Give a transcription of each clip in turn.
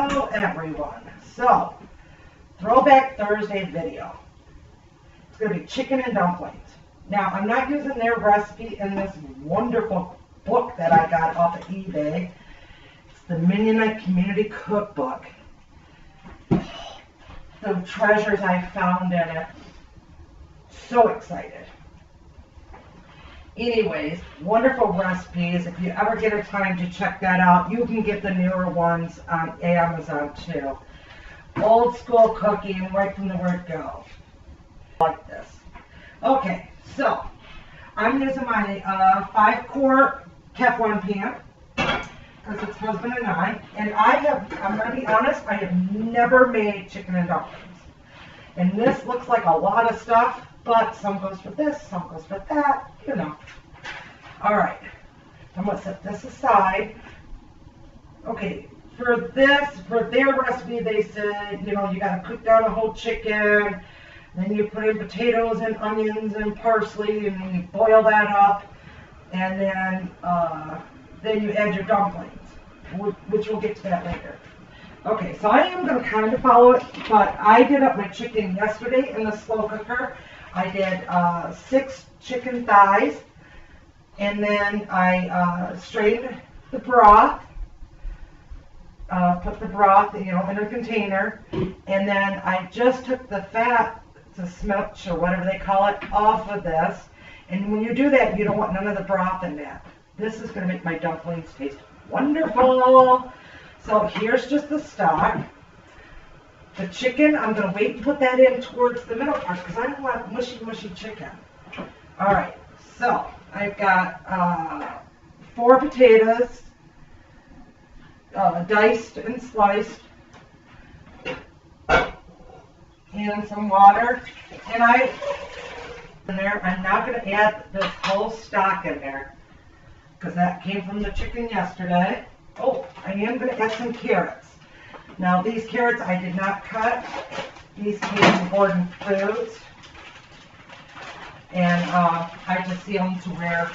Hello everyone. So, Throwback Thursday video. It's going to be chicken and dumplings. Now, I'm not using their recipe in this wonderful book that I got off of eBay. It's the Mennonite Community Cookbook. The treasures I found in it. So excited. Anyways, wonderful recipes. If you ever get a time to check that out, you can get the newer ones on Amazon too. Old school cooking, right from the word go. Like this. Okay, so I'm using my 5-quart Teflon pan because it's husband and I. And I'm going to be honest, I have never made chicken and dumplings. And this looks like a lot of stuff, but some goes with this, some goes with that, you know. All right, I'm going to set this aside. Okay, for their recipe, they said, you know, you got to cook down a whole chicken, then you put in potatoes and onions and parsley, and then you boil that up, and then you add your dumplings, which we'll get to that later. Okay, so I am going to kind of follow it, but I did up my chicken yesterday in the slow cooker. I did 6 chicken thighs, and then I strained the broth, put the broth, you know, in a container, and then I just took the fat, the smilch or whatever they call it, off of this. And when you do that, you don't want none of the broth in that. This is going to make my dumplings taste wonderful. So here's just the stock. The chicken, I'm going to wait to put that in towards the middle part because I don't want mushy chicken. All right, so I've got 4 potatoes, diced and sliced, and some water. And I'm not going to add this whole stock in there because that came from the chicken yesterday. Oh, I am going to add some carrots. Now these carrots I did not cut. These came from Gordon Foods. And I just see them to where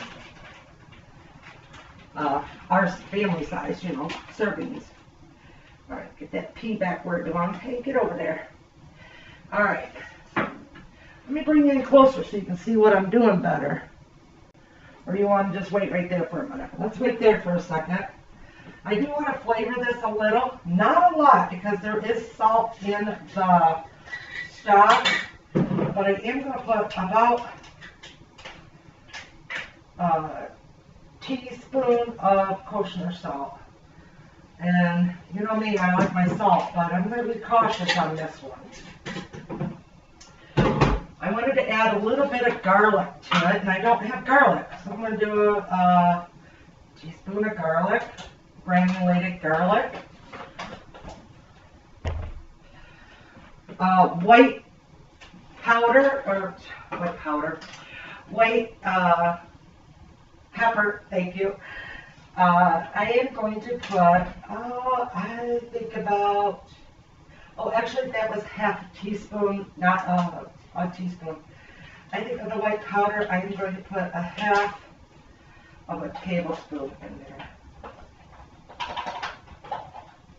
our family size, you know, servings. All right, get that pea back where it belongs. Hey, get over there. All right. Let me bring you in closer so you can see what I'm doing better. Or you want to just wait right there for a minute? Let's wait there for a second. I do want to flavor this a little, not a lot because there is salt in the stock, but I am going to put about a teaspoon of kosher salt. And you know me, I like my salt, but I'm going to be cautious on this one. I wanted to add a little bit of garlic to it, and I don't have garlic, so I'm going to do a teaspoon of garlic. Granulated garlic, white pepper, thank you. I am going to put, I think about, actually that was half a teaspoon, not a teaspoon. I think of the white powder, I am going to put a half of a tablespoon in there.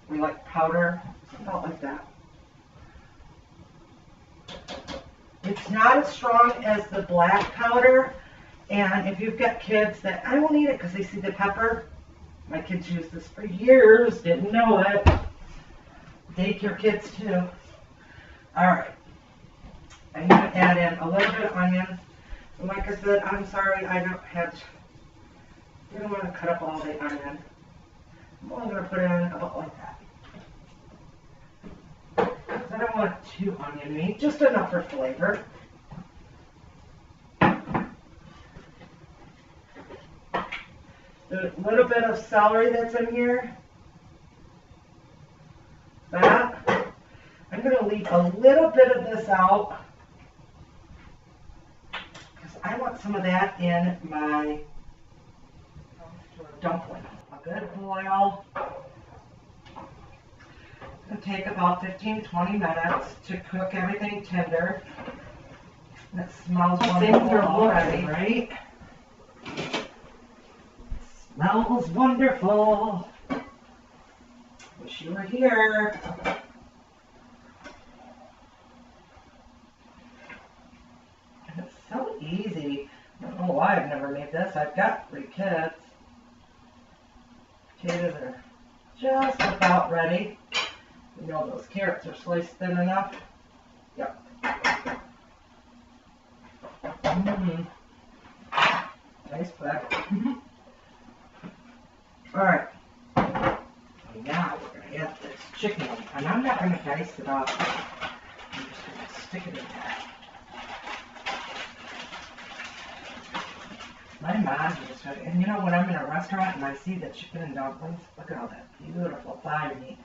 We like powder, about like that. It's not as strong as the black powder, and if you've got kids that, I won't eat it because they see the pepper. My kids used this for years, didn't know it. Daycare kids too. All right, I'm going to add in a little bit of onion. And like I said, I'm sorry, I don't want to cut up all the onion. I'm only going to put in about like that. I don't want too oniony, just enough for flavor. A little bit of celery that's in here. That. I'm going to leave a little bit of this out because I want some of that in my dumpling. A good boil. It'll take about 15-20 minutes to cook everything tender. It smells wonderful already, right? It smells wonderful. Wish you were here. And it's so easy. I don't know why I've never made this. I've got 3 kids. Potatoes are just about ready. You know those carrots are sliced thin enough. Yep. Nice back. Alright. So now we're going to add this chicken. And I'm not going to dice it up. I'm just going to stick it in there. My mom just started, and you know when I'm in a restaurant and I see the chicken and dumplings, look at all that beautiful thigh meat.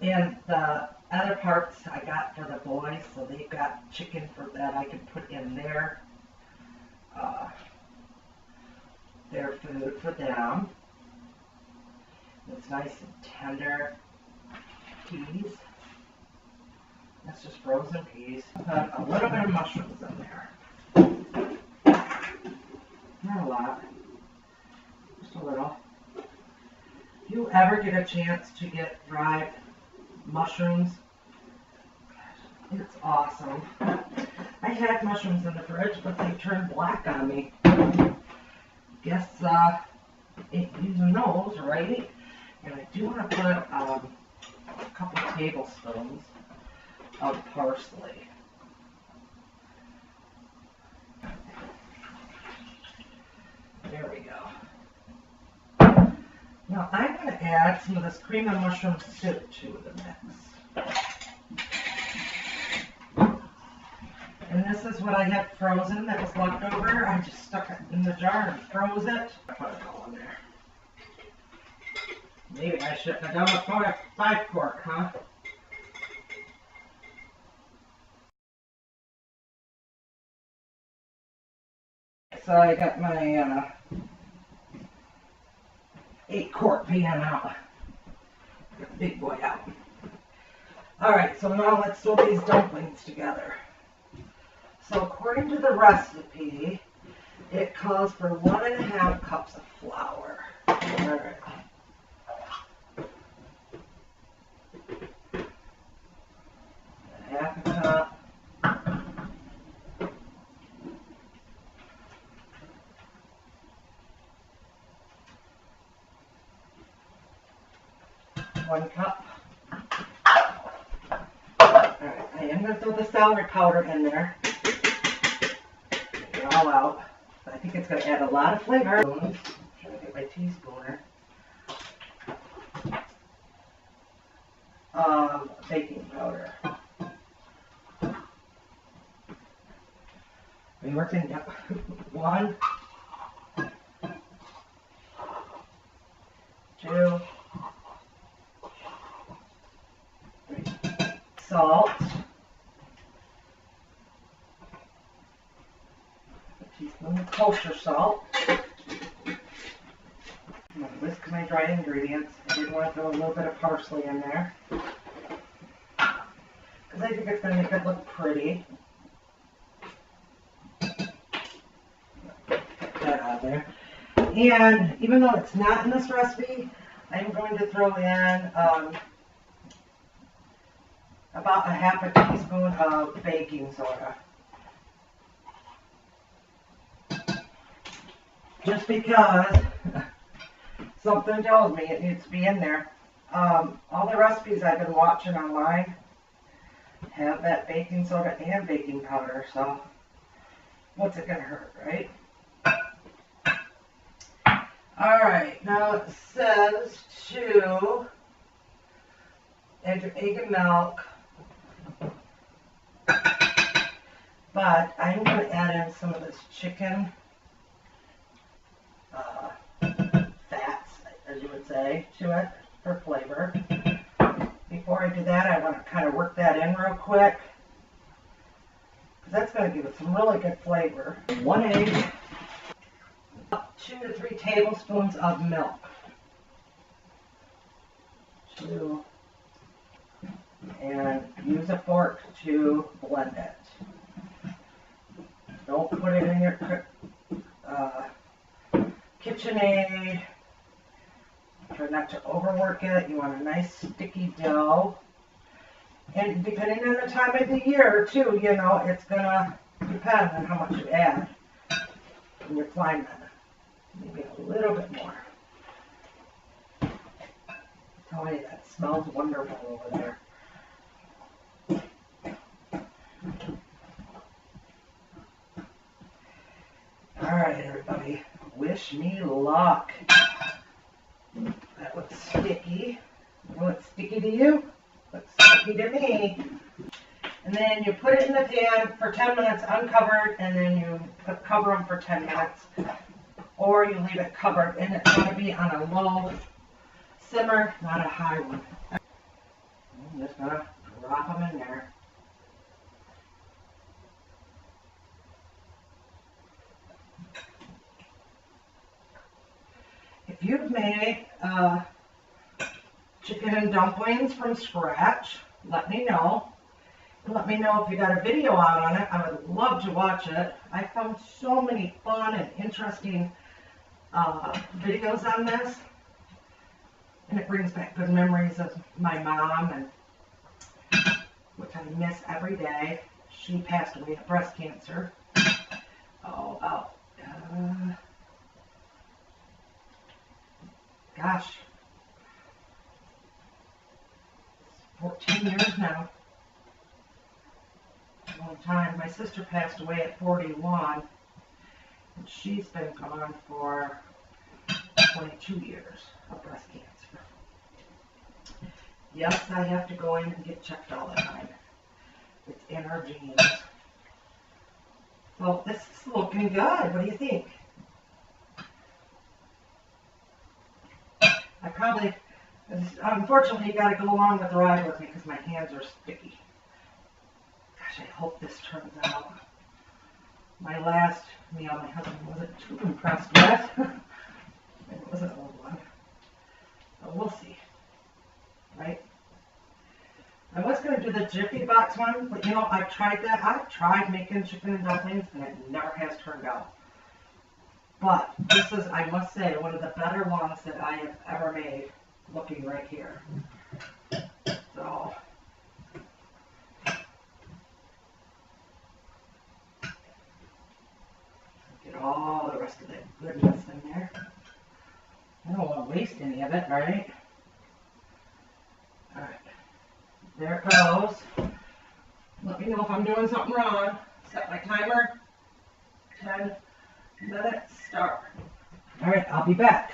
And the other parts I got for the boys, so they've got chicken for that I can put in their food for them. It's nice and tender. Peas. That's just frozen peas. Put a little bit of mushrooms in there. Not a lot. Just a little. If you ever get a chance to get dried mushrooms, it's awesome. I had mushrooms in the fridge, but they turned black on me. Guess ain't using those, right? And I do want to put a couple tablespoons of parsley. There we go. Now I'm going to add some of this cream and mushroom soup to the mix. And this is what I had frozen that was left over. I just stuck it in the jar and froze it. Put it all in there. Maybe I shouldn't have done a 5-quart, huh? So I got my 8-quart pan out. Get the big boy out. Alright, so now let's throw these dumplings together. So according to the recipe, it calls for 1.5 cups of flour. Alright. Half a cup. One cup. Alright, I am going to throw the celery powder in there. Get it all out. I think it's going to add a lot of flavor. I'm trying to get my teaspoon. Baking powder. Are you working? Yep. 1, 2, 3. Salt. A teaspoon of kosher salt. I'm going to whisk my dry ingredients. I did want to throw a little bit of parsley in there, because I think it's going to make it look pretty. Put that out there. And even though it's not in this recipe, I'm going to throw in about 1/2 teaspoon of baking soda. Just because something tells me it needs to be in there. All the recipes I've been watching online have that baking soda and baking powder, so what's it gonna hurt, right? Alright, now it says to add your egg and milk, but I'm going to add in some of this chicken fats, as you would say, to it for flavor. Before I do that, I want to kind of work that in real quick, because that's going to give it some really good flavor. 1 egg, 2 to 3 tablespoons of milk. 2, and use a fork to blend it. Don't put it in your KitchenAid. Try not to overwork it. You want a nice sticky dough. And depending on the time of the year, too, you know, it's going to depend on how much you add when you're climbing. Maybe a little bit more. Tell you, that smells wonderful over there. All right, everybody, wish me luck. That looks sticky. Looks sticky to you? Looks sticky to me. And then you put it in the pan for 10 minutes uncovered, and then you cover them for 10 minutes. Or you leave it covered, and it's going to be on a low simmer, not a high one. I'm just going to drop them in there. If you've made chicken and dumplings from scratch, let me know. Let me know if you got a video out on it. I would love to watch it. I found so many fun and interesting videos on this. And it brings back good memories of my mom, and which I miss every day. She passed away of breast cancer. Oh, about, gosh, 14 years now. A long time. My sister passed away at 41, and she's been gone for 22 years of breast cancer. Yes, I have to go in and get checked all the time. It's in her genes. So this is looking good. What do you think? I probably, unfortunately, got to go along with the ride with me because my hands are sticky. Gosh, I hope this turns out. My last meal, my husband wasn't too impressed with. It was an old one. But we'll see. Right? I was going to do the Jiffy Box one, but you know, I've tried that. I've tried making chicken and dumplings, and it never has turned out. But this is, I must say, one of the better ones that I have ever made, looking right here. So, get all the rest of that goodness in there. I don't want to waste any of it, right? Alright, there it goes. Let me know if I'm doing something wrong. Set my timer. 10 minutes, start. Alright, I'll be back.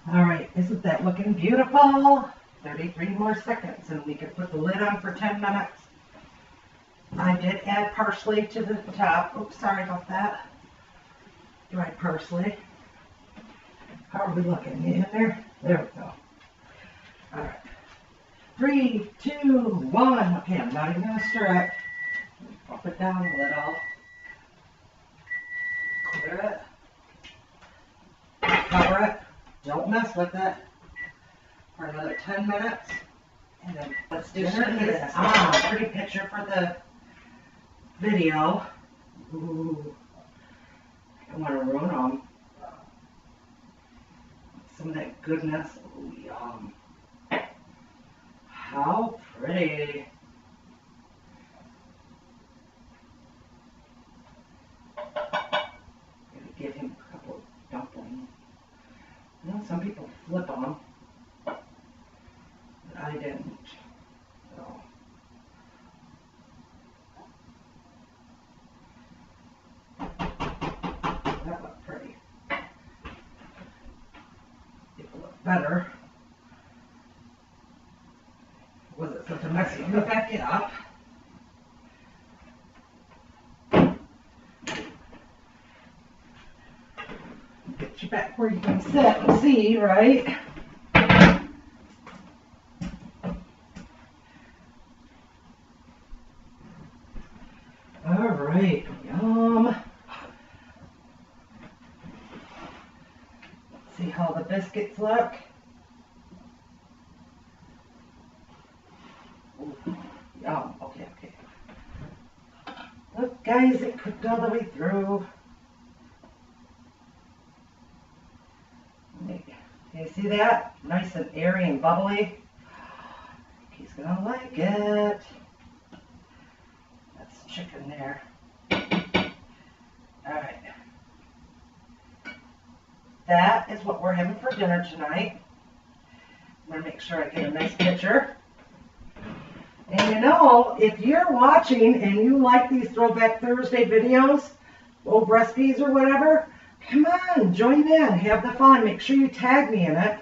Alright, isn't that looking beautiful? 33 more seconds and we can put the lid on for 10 minutes. I did add parsley to the top. Oops, sorry about that. Dried parsley. How are we looking? In there? There we go. Alright. 3, 2, 1. Okay, I'm not even going to stir it. Pop it down a little. Clear it. Cover it. Don't mess with it. For another 10 minutes. And then let's do this. Pretty picture for the video. Ooh. I don't want to ruin them. Some of that goodness. Ooh, yum. How pretty. Maybe give him a couple of dumplings. You know, some people flip them, but I didn't. So. That looked pretty. It looked better. Was it such a mess? Let me back it up. Get you back where you can sit and see, right? All right, yum. See how the biscuits look? Ooh, yum, okay. Look, guys, it cooked all the way through. Make See that? Nice and airy and bubbly. He's gonna like it. That's chicken there. Alright. That is what we're having for dinner tonight. I'm gonna make sure I get a nice picture. And you know, if you're watching and you like these Throwback Thursday videos, old recipes or whatever, come on, join in, have the fun. Make sure you tag me in it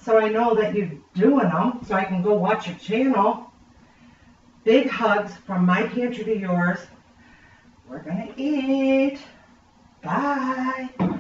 so I know that you're doing them, so I can go watch your channel. Big hugs from my pantry to yours. We're gonna eat. Bye.